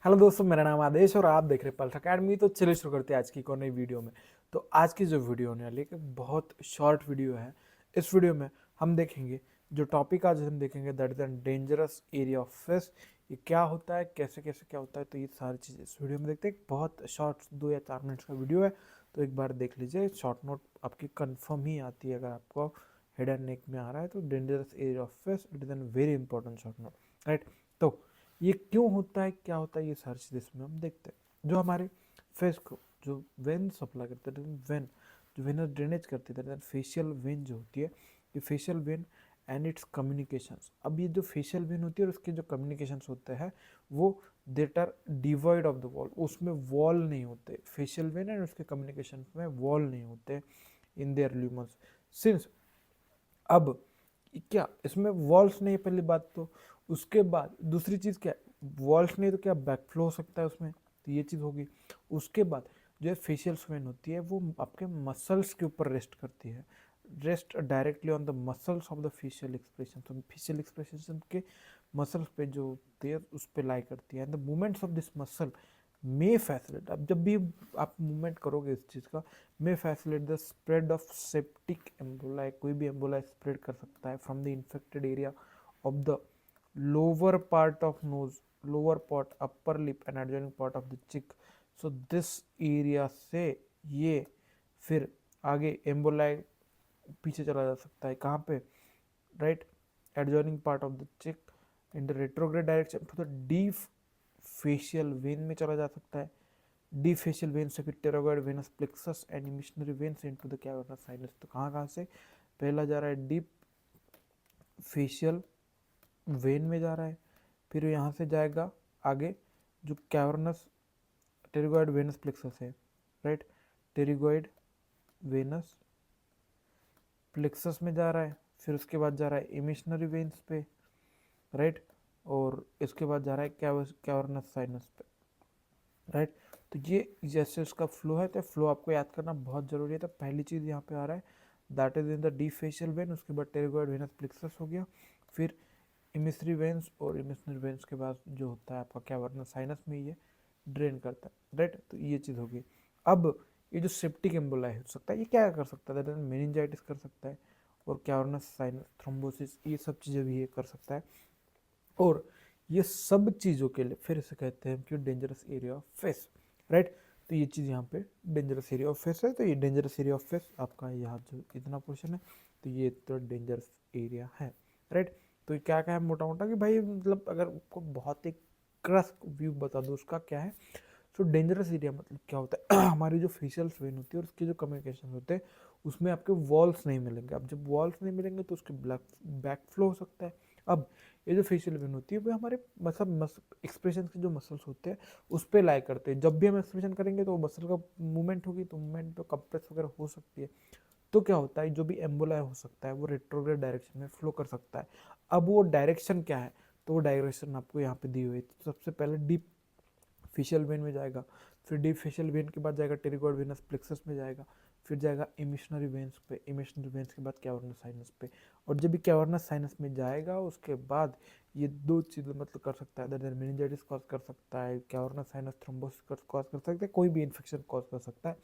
Hello दोस्तों, मेरा नाम आदेश और आप देख रहे हैं पल्स अकेडमी। तो चलिए शुरू करते हैं आज की एक और नई वीडियो में। तो आज की जो वीडियो होने वाली है कि बहुत शॉर्ट वीडियो है। इस वीडियो में हम देखेंगे, जो टॉपिक आज हम देखेंगे that is an dangerous area of fish. ये क्या होता है, कैसे कैसे क्या होता है, तो ये सारी चीज़ें इस वीडियो में देखते हैं। बहुत शॉर्ट 2 या 4 मिनट्स का वीडियो है, तो एक बार देख लीजिए। शॉर्ट नोट आपकी कन्फर्म ही आती है अगर आपको हेड एंड नेक में आ रहा है। तो dangerous area of fish it is an very important short note, right. तो ये क्यों होता है, क्या होता है, ये सारी चीज़ इसमें हम देखते हैं। जो हमारे फेस को जो वेन सप्लाई करते हैं, वेन जो वेनस ड्रेनेज करती है, फेशियल वेन जो होती है, ये facial vein and it's communications. अब ये जो फेशियल वेन होती है और उसके जो कम्युनिकेशंस होते हैं वो that are devoid of the valve, उसमें वॉल नहीं होते। फेशियल वेन एंड उसके कम्युनिकेशन में वॉल नहीं होते इन देयर ल्यूमन्स। सिंस अब क्या इसमें वॉल्स नहीं है, पहली बात तो। उसके बाद दूसरी चीज़ क्या है, वॉल्स नहीं तो क्या बैकफ्लो हो सकता है उसमें, तो ये चीज़ होगी। उसके बाद जो है फेशियल स्वेन होती है वो आपके मसल्स के ऊपर रेस्ट करती है, rest directly on the muscles of the facial expression. तो फेशियल एक्सप्रेशन के मसल्स पे जो होती है उस पे लाई करती है, and the movements of this muscle may facilitate. अब जब भी आप मूवमेंट करोगे इस चीज़ का, may facilitate the spread of septic emboli। कोई भी एम्बोलाई स्प्रेड कर सकता है from the infected area of the lower part of nose, lower part, upper lip and adjoining part of the चिक। सो दिस एरिया से ये फिर आगे एम्बोलाई पीछे चला जा सकता है, कहाँ पे, right, adjoining part of the cheek in the retrograde direction to the deep facial vein में चला जा सकता है। डी फेशियल वेन से फिर pterygoid venous plexus and emissary veins into the cavernous sinus. तो कहाँ कहाँ से, पहला जा रहा है डीप फेशियल वेन में जा रहा है, फिर यहाँ से जाएगा आगे जो कैवर्नस टेरिगॉइड वेनस प्लेक्सस है, राइट, टेरिगॉइड वेनस प्लेक्सस में जा रहा है, फिर उसके बाद जा रहा है इमिशनरी वेन्स पे, राइट, और इसके बाद जा रहा है कैवर्नस साइनस पे, राइट। तो ये जैसे उसका फ्लो है, तो फ्लो आपको याद करना बहुत जरूरी है। तो पहली चीज़ यहाँ पे आ रहा है that is in the D facial vein, उसके बाद टेरिगॉइड वेनस प्लेक्सस हो गया, फिर इमिसरी वेन्स, और इमिसरी वेन्स के बाद जो होता है आपका कैवर्नस साइनस में ये ड्रेन करता है, राइट। तो ये चीज़ होगी। अब ये जो सेप्टिक एम्बोलाई हो सकता है, ये क्या कर सकता है, मेनिंजाइटिस कर सकता है, और कैवर्नस साइनस थ्रोम्बोसिस, ये सब चीज़ें भी ये कर सकता है। और ये सब चीज़ों के लिए फिर से कहते हैं कि dangerous area of face, right. तो ये चीज़ यहाँ पे डेंजरस एरिया ऑफ फेस है। तो ये डेंजरस एरिया ऑफ फेस आपका यहाँ जो इतना पोर्शन है, तो ये तो डेंजरस एरिया है, राइट। तो क्या क्या है मोटा मोटा कि भाई, मतलब अगर आपको बहुत एक क्रस व्यू बता दो उसका क्या है। सो डेंजरस एरिया मतलब क्या होता है हमारी जो फेशियल वेन होती है और उसके जो कम्युनिकेशन होते हैं उसमें आपके वॉल्स नहीं मिलेंगे। अब जब वॉल्स नहीं मिलेंगे तो उसके बैक फ्लो हो सकता है। अब ये जो फेशियल वेन होती है वो हमारे मतलब एक्सप्रेशन के जो मसल्स होते हैं उस पर लाई करते हैं। जब भी हम एक्सप्रेशन करेंगे तो मसल का मूवमेंट होगी, तो मूवमेंट पे कंप्रेस वगैरह हो सकती है। तो क्या होता है, जो भी एम्बोलाई हो सकता है वो रेट्रोग्रेड डायरेक्शन में फ्लो कर सकता है। अब वो डायरेक्शन क्या है, तो वो डायरेक्शन आपको यहाँ पे दी हुई है। तो सबसे पहले डीप फेशियल वेन में जाएगा, फिर डीप फेशियल वेन के बाद जाएगा टेरिगॉइड वेनस प्लेक्सस में जाएगा, फिर जाएगा इमिशनरी वेन्स पे, इमिशनरी वेन्स के बाद कैवर्नस साइनस पे। और जब भी कैवर्नस साइनस में जाएगा उसके बाद ये दो चीज़ें मतलब कर सकता है, इधर मेनिंजाइटिस कॉज कर सकता है, कैवर्नस साइनस थ्रोम्बोसिस कॉज कर सकता है, कोई भी इन्फेक्शन कॉज कर सकता है।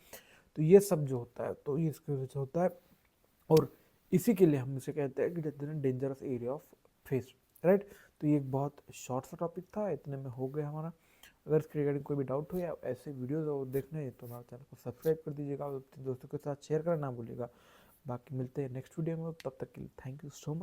तो ये सब जो होता है तो ये इसकी वजह से होता है। और इसी के लिए हम इसे कहते हैं कि dangerous area of face, right. तो ये एक बहुत शॉर्ट सा टॉपिक था, इतने में हो गया हमारा। अगर इसके रिगार्डिंग कोई भी डाउट हो या ऐसे वीडियोस देखने हैं तो हमारे चैनल को सब्सक्राइब कर दीजिएगा और दोस्तों के साथ शेयर करना ना भूलिएगा। बाकी मिलते हैं नेक्स्ट वीडियो में, तब तक के लिए थैंक यू सो मच।